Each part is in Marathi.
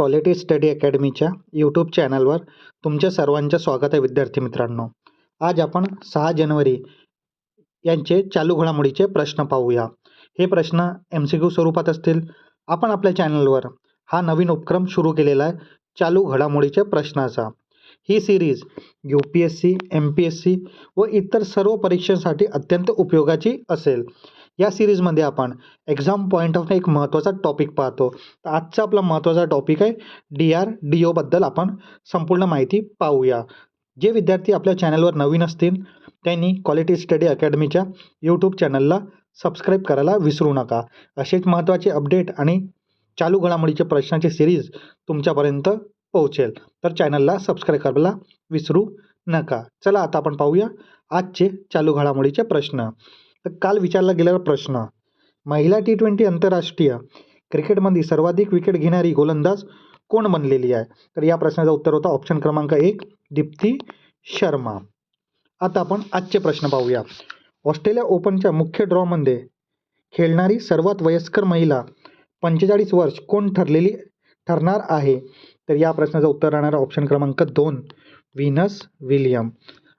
क्वालिटी स्टडी अकॅडमीच्या यूट्यूब चॅनलवर तुमच्या सर्वांचं स्वागत आहे विद्यार्थी मित्रांनो. आज आपण 6 जानेवारी यांचे चालू घडामोडीचे प्रश्न पाहूया. हे प्रश्न MCQ स्वरूपात असतील. आपण आपल्या चॅनलवर हा नवीन उपक्रम सुरू केलेला आहे चालू घडामोडीच्या प्रश्नाचा. ही सिरीज UPSC, MPSC व इतर सर्व परीक्षांसाठी अत्यंत उपयोगाची असेल. या सिरीजमध्ये आपण एक्झाम पॉईंट ऑफ एक महत्त्वाचा टॉपिक पाहतो. तर आजचा आपला महत्त्वाचा टॉपिक आहे DRDO बद्दल आपण संपूर्ण माहिती पाहूया. जे विद्यार्थी आपल्या चॅनलवर नवीन असतील त्यांनी क्वालिटी स्टडी अकॅडमीच्या यूट्यूब चॅनलला सबस्क्राईब करायला विसरू नका. असेच महत्त्वाचे अपडेट आणि चालू घडामोडीचे प्रश्नाची सिरीज तुमच्यापर्यंत पोहोचेल. तर चॅनलला सबस्क्राईब करायला विसरू नका. चला आता आपण पाहूया आजचे चालू घडामोडीचे प्रश्न. तर काल विचारला गेलेला प्रश्न, महिला T20 आंतरराष्ट्रीय क्रिकेटमध्ये सर्वाधिक विकेट घेणारी गोलंदाज कोण बनलेली आहे? तर या प्रश्नाचं उत्तर होतं ऑप्शन क्रमांक 1 दीप्ती शर्मा. आता आपण आजचे प्रश्न पाहूया. ऑस्ट्रेलिया ओपनच्या मुख्य ड्रॉमध्ये खेळणारी सर्वात वयस्कर महिला 45 वर्ष कोण ठरणार आहे? तर या प्रश्नाचं उत्तर राहणार ऑप्शन क्रमांक 2 व्हीनस विलियम.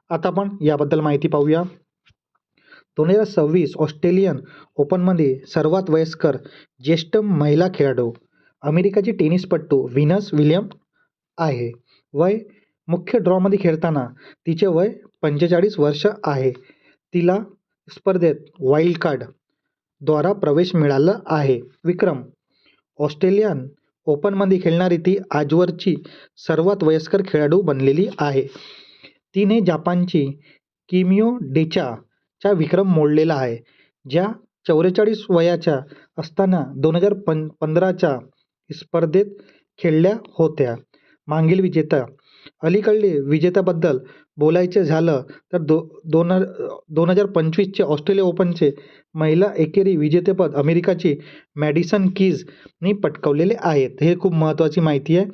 आता आपण याबद्दल माहिती पाहूया. 2026 ऑस्ट्रेलियन ओपनमध्ये सर्वात वयस्कर ज्येष्ठ महिला खेळाडू अमेरिकाची टेनिसपटू व्हीनस विलियम आहे. वय मुख्य ड्रॉमध्ये खेळताना तिचे वय 45 वर्ष आहे. तिला स्पर्धेत वाईल्ड कार्ड द्वारा प्रवेश मिळाला आहे. विक्रम, ऑस्ट्रेलियन ओपनमध्ये खेळणारी ती आजवरची सर्वात वयस्कर खेळाडू बनलेली आहे. तिने जपानची किमियो डेचा विक्रम मोडलेला आहे, ज्या 44 वयाच्या असताना 2015च्या स्पर्धेत खेळल्या होत्या. मागील विजेता अलीकडे विजेत्याबद्दल बोलायचे झालं तर 2025चे ऑस्ट्रेलिया ओपनचे महिला एकेरी विजेतेपद अमेरिकाची मॅडिसन कीजनी पटकावलेले आहेत. हे खूप महत्त्वाची माहिती आहे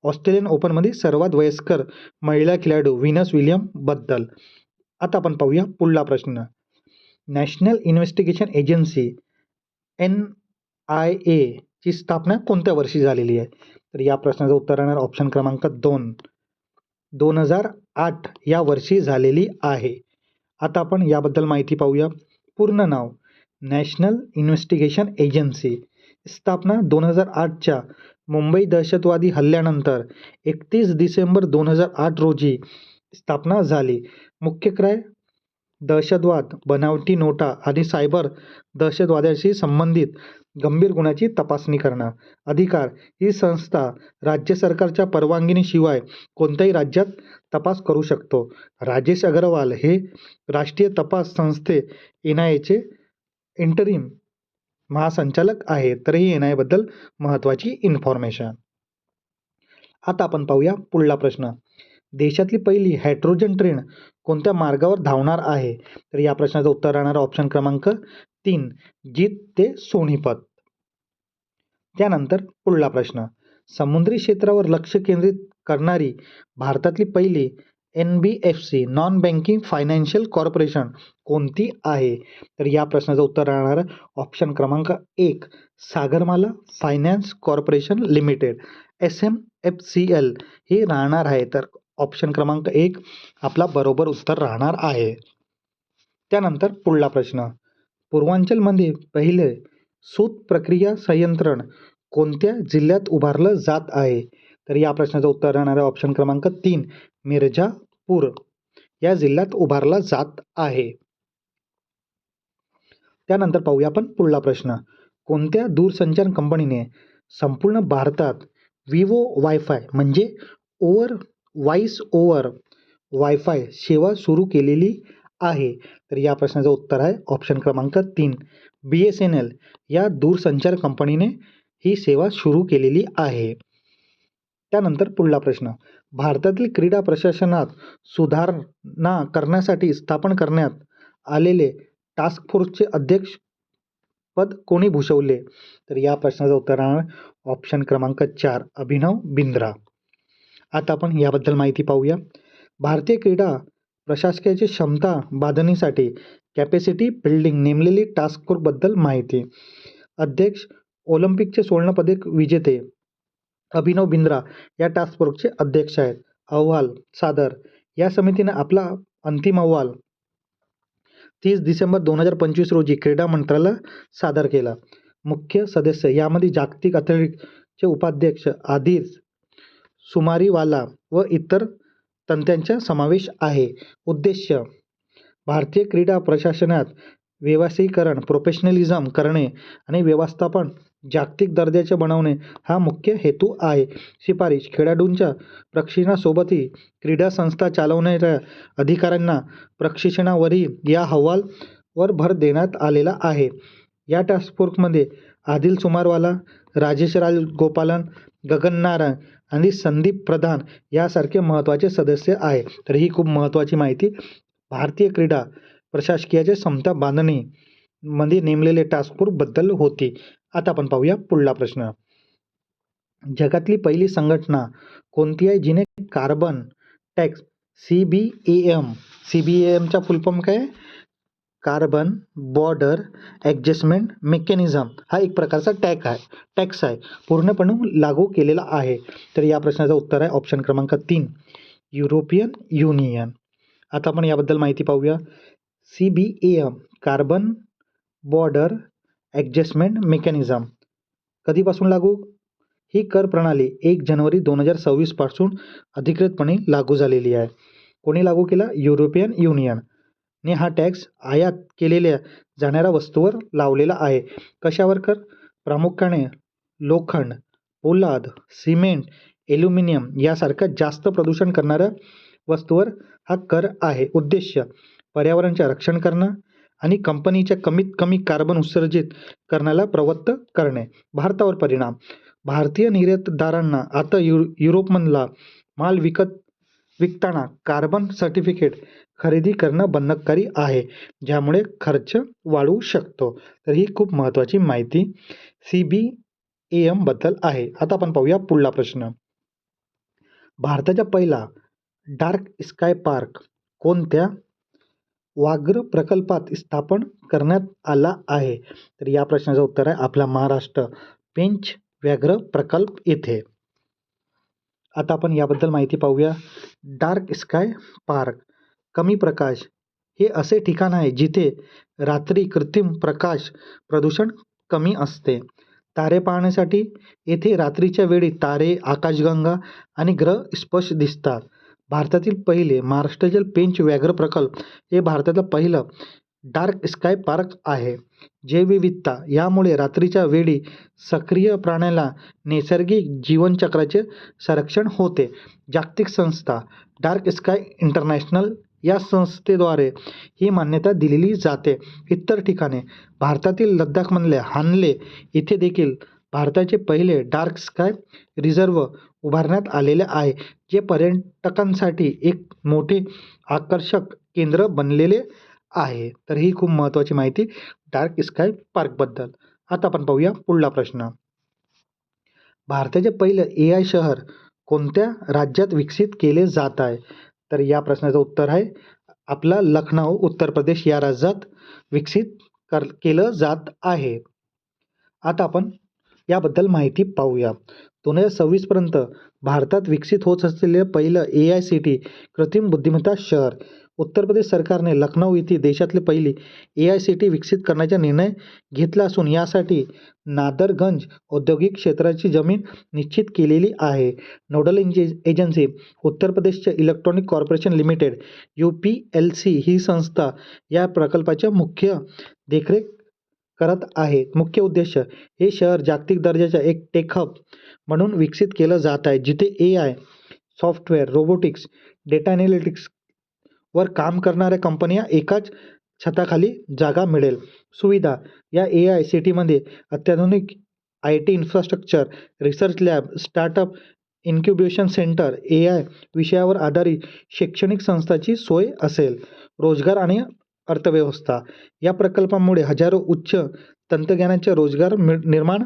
ऑस्ट्रेलियन ओपनमध्ये सर्वात वयस्कर महिला खेळाडू व्हीनस विलियम बद्दल. आता आपण पाहूया पुढला प्रश्न. नॅशनल इन्व्हेस्टिगेशन एजन्सी NIA ची स्थापना कोणत्या वर्षी झालेली आहे? तर या प्रश्नाचं उत्तर राहणार ऑप्शन क्रमांक 2 2008 या वर्षी झालेली आहे. आता आपण याबद्दल माहिती पाहूया. पूर्ण नाव नॅशनल इन्व्हेस्टिगेशन एजन्सी. स्थापना 2008च्या मुंबई दहशतवादी हल्ल्यानंतर 31 डिसेंबर 2008 रोजी स्थापना झाली. मुख्य कार्य दहशतवाद, बनावटी नोटा आणि सायबर दहशतवादाशी संबंधित गंभीर गुन्ह्याची तपासणी करणं. अधिकार, ही संस्था राज्य सरकारच्या परवानगीशिवाय कोणत्याही राज्यात तपास करू शकतो. राजेश अग्रवाल हे राष्ट्रीय तपास संस्थे NIAचे इंटरिम महासंचालक आहेत. तर ही NIA बद्दल महत्त्वाची इन्फॉर्मेशन. आता आपण पाहूया पुढला प्रश्न. देशातली पहिली हायड्रोजन ट्रेन कोणत्या मार्गावर धावणार आहे? तर या प्रश्नाचं उत्तर राहणार ऑप्शन क्रमांक 3 जीत ते सोनीपत. त्यानंतर पुढला प्रश्न. समुद्री क्षेत्रावर लक्ष केंद्रित करणारी भारतातली पहिली NBFC non banking financial corporation कोणती आहे? तर या प्रश्नाचं उत्तर राहणार ऑप्शन क्रमांक 1 Sagarmala finance corporation limited SMFCL हे राहणार आहे. तर ऑप्शन क्रमांक 1 आपला बरोबर उत्तर राहणार आहे. त्यानंतर पुढला प्रश्न. पूर्वांचलमध्ये पहिले सूत प्रक्रिया संयंत्र कोणत्या जिल्ह्यात उभारलं जात आहे? तर या प्रश्नाचं उत्तर राहणार आहे ऑप्शन क्रमांक 3 मिर्झापूर या जिल्ह्यात उभारला जात आहे. त्यानंतर पाहूया आपण पुढला प्रश्न. कोणत्या दूरसंचार कंपनीने संपूर्ण भारतात विवो वायफाय म्हणजे व्हॉइस ओव्हर वायफाय सेवा सुरू केलेली आहे? तर या प्रश्नाचं उत्तर आहे ऑप्शन क्रमांक 3 BSNL या दूरसंचार कंपनीने ही सेवा सुरू केलेली आहे. त्यानंतर पुढला प्रश्न. भारतातील क्रीडा प्रशासनात सुधारणा करण्यासाठी स्थापन करण्यात आलेले टास्क फोर्सचे अध्यक्ष पद कोणी भूषवले? तर या प्रश्नाचं उत्तर राहणार ऑप्शन क्रमांक 4 अभिनव बिंद्रा. आता आपण याबद्दल माहिती पाहूया. भारतीय क्रीडा प्रशासकाची क्षमता बांधणीसाठी कॅपॅसिटी बिल्डिंग नेमलेली टास्क फोर्सबद्दल माहिती. अध्यक्ष, ऑलिम्पिकचे सुवर्णपदक विजेते अभिनव बिंद्रा या टास्क फोर्सचे अध्यक्ष आहेत. अहवाल सादर. या समितीने आपला अंतिम अहवाल 30 डिसेंबर 2025 रोजी क्रीडा मंत्रालयाला सादर केला. मुख्य सदस्य यामध्ये जागतिक ॲथलेटिक्सचे उपाध्यक्ष आदिल सुमारीवाला व इतर तज्ञांचा समावेश आहे. उद्देश भारतीय क्रीडा प्रशासनात व्यावसायिकरण, प्रोफेशनलिझम करणे आणि व्यवस्थापन जागतिक दर्जाचे बनवणे हा मुख्य हेतू आहे. शिफारस खेळाडूंच्या प्रशिक्षणासोबतही क्रीडा संस्था चालवणाऱ्या अधिकाऱ्यांना प्रशिक्षणावरही या अहवालावर भर देण्यात आलेला आहे. या टास्क फोर्समध्ये आदिल सुमारवाला, राजेश राजगोपालन, गगन नारंग आणि संदीप प्रधान यासारखे महत्त्वाचे सदस्य आहेत. तर ही खूप महत्त्वाची माहिती भारतीय क्रीडा प्रशासकीयाच्या क्षमता बांधणी मध्ये नेमलेले टास्क फोर्स बद्दल होती. आता आपण पाहूया पुढला प्रश्न. जगातली पहिली संघटना कोणती आहे जिने कार्बन टॅक्स CBAMचा फुल फॉर्म काय? कार्बन बॉर्डर ॲडजस्टमेंट मेकॅनिझम हा एक प्रकारचा टॅक्स आहे, पूर्णपणे लागू केलेला आहे. तर या प्रश्नाचं उत्तर आहे ऑप्शन क्रमांक 3 युरोपियन युनियन. आता आपण याबद्दल माहिती पाहूया. CBAM carbon border adjustment mechanism कधीपासून लागू? ही कर प्रणाली 1 जानेवारी 2026 पासून अधिकृतपणे लागू झालेली आहे. कोणी लागू केला? युरोपियन युनियनने हा टॅक्स आयात केलेल्या जाणाऱ्या वस्तूवर लावलेला आहे. कशावर कर? प्रामुख्याने लोखंड, पोलाद, सिमेंट, ॲल्युमिनियम यासारख्या जास्त प्रदूषण करणाऱ्या वस्तूवर हा कर आहे. उद्देश पर्यावरणाचे रक्षण करणं आणि कंपनीच्या कमीत कमी कार्बन उत्सर्जित करण्याला प्रवृत्त करणे. भारतावर परिणाम. भारतीय निर्यातदारांना आता युरोपमधला माल विकताना कार्बन सर्टिफिकेट खरेदी करणं बंधनकारी आहे, ज्यामुळे खर्च वाढू शकतो. तर ही खूप महत्त्वाची माहिती CBAM बद्दल आहे. आता आपण पाहूया पुढला प्रश्न. भारताचा पहिला डार्क स्काय पार्क कोणत्या व्याघ्र प्रकल्पात स्थापन करण्यात आला आहे? तर या प्रश्नाचं उत्तर आहे आपला महाराष्ट्र पेंच व्याघ्र प्रकल्प येथे. आता आपण याबद्दल माहिती पाहूया. डार्क स्काय पार्क कमी प्रकाश हे असे ठिकाण आहे जिथे रात्री कृत्रिम प्रकाश प्रदूषण कमी असते. तारे पाहण्यासाठी येथे रात्रीच्या वेळी तारे, आकाशगंगा आणि ग्रह स्पष्ट दिसतात. भारतातील पहिले महाराष्ट्रातील पेंच व्याघ्र प्रकल्प हे भारतातील पहिलं डार्क स्काय पार्क आहे. जैवविविधता यामुळे रात्रीच्या वेळी सक्रिय प्राण्याला नैसर्गिक जीवनचक्राचे संरक्षण होते. जागतिक संस्था डार्क स्काय इंटरनॅशनल या संस्थेद्वारे ही मान्यता दिलेली जाते. इतर ठिकाणे भारतातील लडाखमधल्या हानले इथे देखील भारताचे पहिले डार्क स्काय रिझर्व उभारण्यात आलेले आहे, जे पर्यटकांसाठी एक मोठे आकर्षक केंद्र बनलेले आहे. तर ही खूप महत्त्वाची माहिती डार्क स्काय पार्कबद्दल. आता आपण पाहूया पुढला प्रश्न. भारताचे पहिलं AI शहर कोणत्या राज्यात विकसित केले जात आहे? तर या प्रश्नाचं उत्तर आहे आपला लखनौ उत्तर प्रदेश या राज्यात विकसित केलं जात आहे. आता आपण याबद्दल माहिती पाहूया. 2026 पर्यंत भारतात विकसित होत असलेले पहिलं AICT कृत्रिम बुद्धिमत्ता शहर. उत्तर प्रदेश सरकारने लखनौ येथे देशातली पहिली AICT विकसित करण्याचा निर्णय घेतला असून यासाठी नादरगंज औद्योगिक क्षेत्राची जमीन निश्चित केलेली आहे. नोडल एजन्सी उत्तर प्रदेशच्या इलेक्ट्रॉनिक कॉर्पोरेशन लिमिटेड UPLC ही संस्था या प्रकल्पाच्या मुख्य देखरेख करत आहे. मुख्य उद्देश हे शहर जागतिक दर्जाचा एक टेक हब म्हणून विकसित केलं जात आहे, जिथे AI, software, robotics, data analytics वर काम करणाऱ्या कंपन्या एकाच छताखाली जागा मिळेल. सुविधा या AICTमध्ये अत्याधुनिक IT infrastructure, research lab, startup incubation centre, AI विषयावर आधारित शैक्षणिक संस्थांची सोय असेल. रोजगार आणि अर्थव्यवस्था. या प्रकल्पामुळे हजारो उच्च तंत्रज्ञानाचे रोजगार निर्माण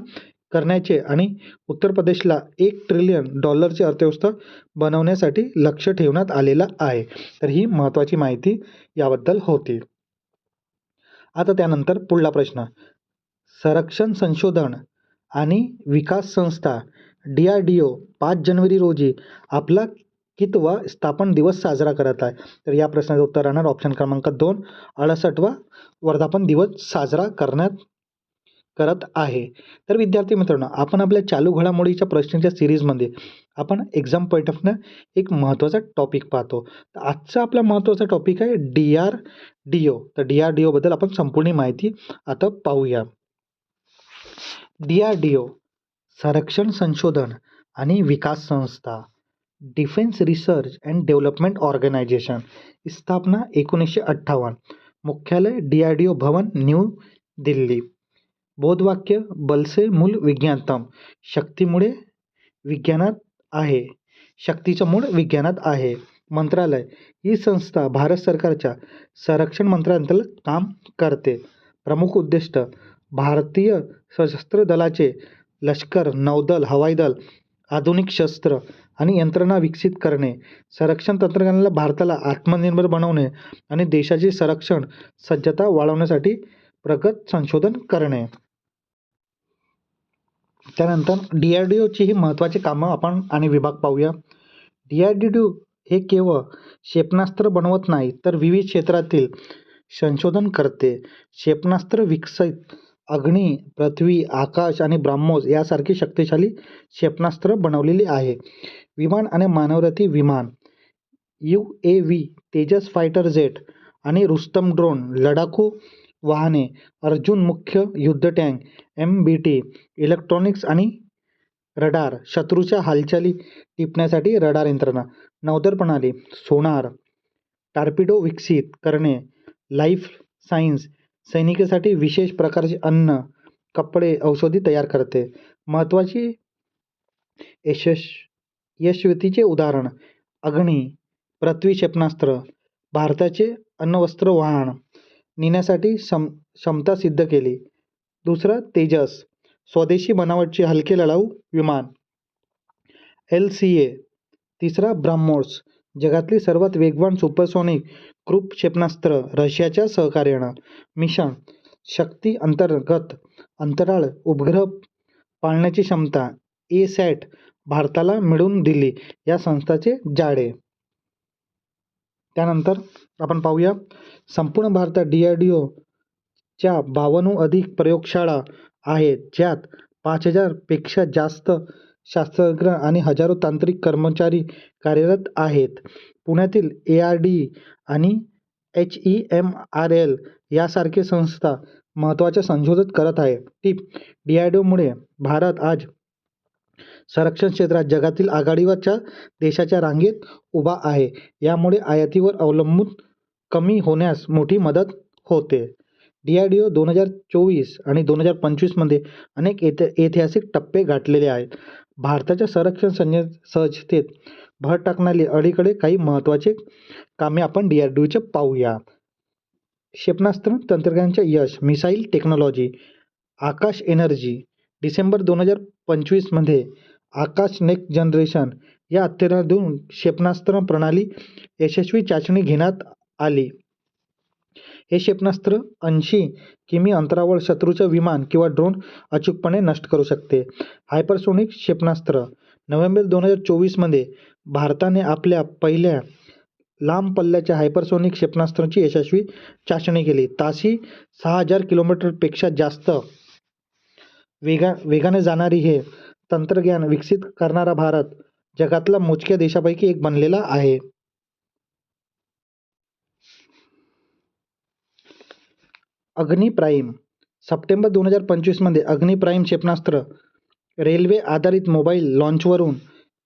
करण्याचे आणि उत्तर प्रदेशला $1 ट्रिलियन अर्थव्यवस्था बनवण्यासाठी लक्ष्य ठेवण्यात आलेलं आहे. तर ही महत्त्वाची माहिती याबद्दल होती. आता त्यानंतर पुढला प्रश्न. संरक्षण संशोधन आणि विकास संस्था DRDO 5 जानेवारी रोजी आपला कितवा स्थापन दिवस साजरा करत आहे? तर या प्रश्नाचं उत्तर राहणार ऑप्शन क्रमांक 2, 68वा वर्धापन दिवस साजरा करत आहे. तर विद्यार्थी मित्रांनो, आपण आपल्या चालू घडामोडीच्या प्रश्नांच्या सिरीजमध्ये आपण एक्झाम पॉईंट ऑफ एक महत्त्वाचा टॉपिक पाहतो. तर आजचा आपला महत्त्वाचा टॉपिक आहे DRDO. तर DRDO बद्दल आपण संपूर्ण माहिती आता पाहूया. DRDO संरक्षण संशोधन आणि विकास संस्था, defence research and development organisation, स्थापना 1958, मुख्यालय DRDO भवन न्यू दिल्ली, बोधवाक्य बलसे मूल विज्ञानतम, शक्तीमुळे विज्ञानात आहे, शक्तीचं मूळ विज्ञानात आहे. मंत्रालय, ही संस्था भारत सरकारच्या संरक्षण मंत्रालयात काम करते. प्रमुख उद्दिष्ट, भारतीय सशस्त्र दलाचे लष्कर, नौदल, हवाई दल, आधुनिक शस्त्र आणि यंत्रणा विकसित करणे, संरक्षण तंत्रज्ञानाला भारताला आत्मनिर्भर बनवणे आणि देशाची संरक्षण सज्जता वाढवण्यासाठी प्रगत संशोधन करणे. त्यानंतर DRDOची ही महत्त्वाची कामं आपण आणि विभाग पाहूया. DRDO हे केवळ क्षेपणास्त्र बनवत नाही, तर विविध क्षेत्रातील संशोधन करते. क्षेपणास्त्र विकसित अग्नी, पृथ्वी, आकाश आणि ब्रह्मोस यासारखी शक्तिशाली क्षेपणास्त्र बनवलेली आहे. विमान आणि मानवरहित विमान, UAV, तेजस फायटर जेट आणि रुस्तम ड्रोन, लढाऊ वाहने, अर्जुन मुख्य युद्ध टँक, MBT, इलेक्ट्रॉनिक्स आणि रडार, शत्रूच्या हालचाली टिपण्यासाठी रडार यंत्रणा, नौदल प्रणाली, सोनार, टॉर्पिडो विकसित करणे, लाईफ सायन्स, सैनिकांसाठी विशेष प्रकारचे अन्न, कपडे, औषधी तयार करते. महत्त्वाची यशस्वीचे उदाहरण, अग्नी, पृथ्वी क्षेपणास्त्र, भारताचे अण्वस्त्र वाहन नेण्यासाठी क्षमता सिद्ध केली. दुसरं तेजस, स्वदेशी बनावटचे हलके लढाऊ विमान, LCA. तिसरा ब्रह्मोस, जगातली सर्वात वेगवान सुपरसोनिक क्रूझ क्षेपणास्त्र, रशियाच्या सहकार्यानं. मिशन शक्ती अंतर्गत अंतराळ उपग्रह पाळण्याची क्षमता, ASAT, भारताला मिळवून दिली या संस्थेचे जाळे. त्यानंतर आपण पाहूया, संपूर्ण भारतात DRDOच्या 52 अधिक प्रयोगशाळा आहेत, ज्यात 5000 पेक्षा जास्त शास्त्रज्ञ आणि हजारो तांत्रिक कर्मचारी कार्यरत आहेत. पुण्यातील ARD आणि HEMRL यासारखे संस्था महत्त्वाचे संशोधन करत आहेत. टिप, DRDOमुळे भारत आज संरक्षण क्षेत्रात जगातील आघाडीवरच्या देशाच्या रांगेत उभा आहे. यामुळे आयातीवर अवलंबून कमी होण्यास मोठी मदत होते. DRDO 2024 आणि 2025 मध्ये अनेक ऐतिहासिक टप्पे गाठलेले आहेत. भारताच्या संरक्षण सज्जतेत भर टाकणारी अलीकडे काही महत्त्वाचे कामे आपण DRDOचे पाहूया. क्षेपणास्त्र तंत्रज्ञानाचे यश, मिसाईल टेक्नॉलॉजी, आकाश एनर्जी. डिसेंबर 2025 मध्ये आकाश नेक्स्ट जनरेशन या अत्याधुनिक क्षेपणास्त्र प्रणाली यशस्वी चाचणी घेण्यात आली. हे क्षेपणास्त्र 80 किमी अंतरावर शत्रूचे विमान किंवा ड्रोन अचूकपणे नष्ट करू शकते. हायपरसोनिक क्षेपणास्त्र, नोव्हेंबर 2024 मध्ये भारताने आपल्या पहिल्या लांब पल्ल्याच्या हायपरसोनिक क्षेपणास्त्राची यशस्वी चाचणी केली. ताशी 6000 किलोमीटरपेक्षा जास्त वेगाने जाणारी हे तंत्रज्ञान विकसित करणारा भारत जगातल्या मोजक्या देशांपैकी एक बनलेला आहे. अग्नी प्राईम, सप्टेंबर 2025 मध्ये अग्नी प्राईम क्षेपणास्त्र रेल्वे आधारित मोबाईल लॉन्चवरून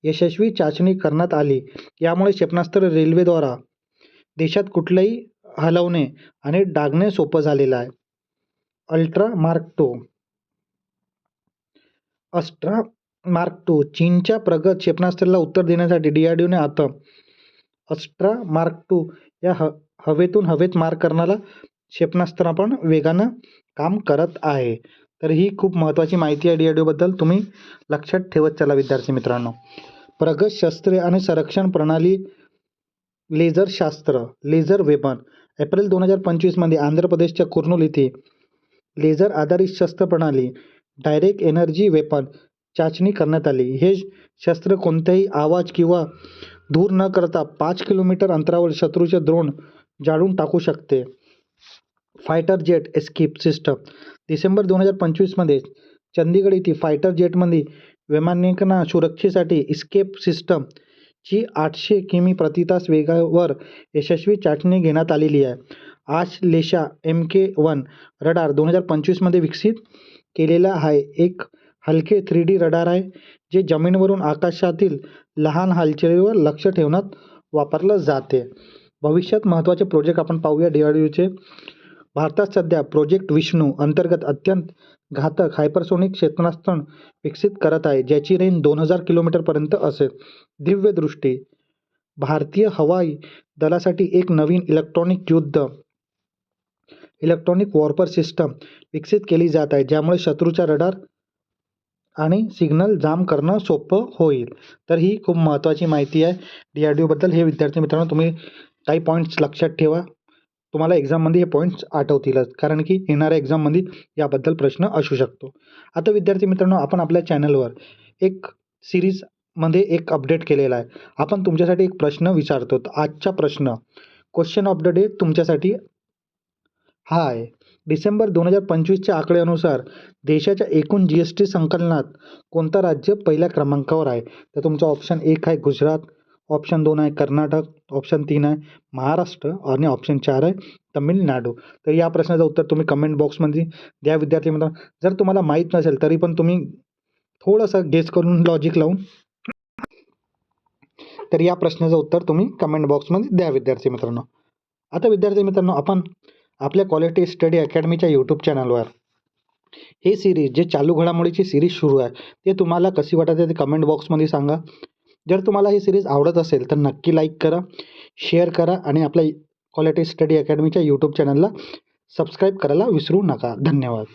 यशस्वी चाचणी करण्यात आली. यामुळे क्षेपणास्त्र रेल्वेद्वारा देशात कुठलेही हलवणे आणि डागणे सोपं झालेलं आहे. अस्ट्रा मार्क 2 चीनच्या प्रगत क्षेपणास्त्राला उत्तर देण्यासाठी DRDOने आता अस्ट्रा मार्क 2 या हवेतून हवेत मार करणारा क्षेपणास्त्र पण वेगानं काम करत आहे. तर ही खूप महत्त्वाची माहिती आहे DRDO बद्दल, तुम्ही लक्षात ठेवत चला विद्यार्थी मित्रांनो. प्रगत शस्त्रे आणि संरक्षण प्रणाली, लेझर शास्त्र, लेझर वेपन. एप्रिल 2025 मध्ये आंध्र प्रदेशच्या कुर्नूल येथे लेझर आधारित शस्त्र प्रणाली, डायरेक्ट एनर्जी वेपन चाचणी करण्यात आली. हे शस्त्र कोणताही आवाज किंवा धूर न करता 5 किलोमीटर अंतरावर शत्रूचे ड्रोन जाळून टाकू शकते. फायटर जेट एस्केप सिस्टम डिसेंबर 2025मध्ये चंदीगड येथील फायटर जेटमध्ये वैमानिकांना सुरक्षेसाठी एस्केप सिस्टम ची 800 किमी प्रति तास वेगावर यशस्वी चाचणी घेण्यात आलेली आहे. आश्लेषा MK-1 रडार 2025मध्ये विकसित केलेला आहे. एक हलके 3D रडार आहे जे जमिनीवरून आकाशातील लहान हालचालीवर लक्ष ठेवण्यात वापरलं जाते. भविष्यात महत्त्वाचे प्रोजेक्ट आपण पाहूया DRDOचे. भारतात सध्या प्रोजेक्ट विष्णू अंतर्गत अत्यंत घातक हायपरसोनिक क्षेपणास्त्र विकसित करत आहे ज्याची रेंज 2000 किलोमीटरपर्यंत असेल. दिव्य दृष्टी भारतीय हवाई दलासाठी एक नवीन इलेक्ट्रॉनिक वॉरफेअर सिस्टम विकसित केली जात आहे ज्यामुळे शत्रूचा रडार आणि सिग्नल जाम करणं सोपं होईल. तर ही खूप महत्त्वाची माहिती आहे DRDOबद्दल. हे विद्यार्थी मित्रांनो तुम्ही काही पॉईंट्स लक्षात ठेवा. तुम्हाला एक्झाममध्ये हे पॉईंट्स आठवतीलच कारण की येणाऱ्या एक्झाममध्ये याबद्दल प्रश्न असू शकतो. आता विद्यार्थी मित्रांनो आपण आपल्या चॅनलवर एक सिरीजमध्ये एक अपडेट केलेला आहे. आपण तुमच्यासाठी एक प्रश्न विचारतो. आजचा प्रश्न क्वेश्चन ऑफ द डे तुमच्यासाठी हा आहे. डिसेंबर 2025च्या आकड्यानुसार देशाच्या एकूण GST संकलनात कोणतं राज्य पहिल्या क्रमांकावर आहे? तर तुमचा ऑप्शन 1 आहे गुजरात, ऑप्शन 2 आहे कर्नाटक, ऑप्शन 3 आहे महाराष्ट्र आणि ऑप्शन 4 आहे तमिळनाडू. तर या प्रश्नाचं उत्तर तुम्ही कमेंट बॉक्समध्ये द्या विद्यार्थी मित्रांनो. जर तुम्हाला माहीत नसेल तरी पण तुम्ही थोडंसं गेस करून लॉजिक लावून तर या प्रश्नाचं उत्तर तुम्ही कमेंट बॉक्समध्ये द्या विद्यार्थी मित्रांनो. आता विद्यार्थी मित्रांनो आपण आपल्या क्वालिटी स्टडी अकॅडमीच्या यूट्यूब चॅनलवर हे सिरीज जे चालू घडामोडीची सिरीज सुरू आहे ते तुम्हाला कशी वाटते ते कमेंट बॉक्समध्ये सांगा. जर तुम्हाला ही सिरीज आवडत असेल तर नक्की लाईक करा, शेअर करा आणि आपल्या क्वालिटी स्टडी अकॅडमीच्या यूट्यूब चॅनलला सबस्क्राईब करायला विसरू नका. धन्यवाद.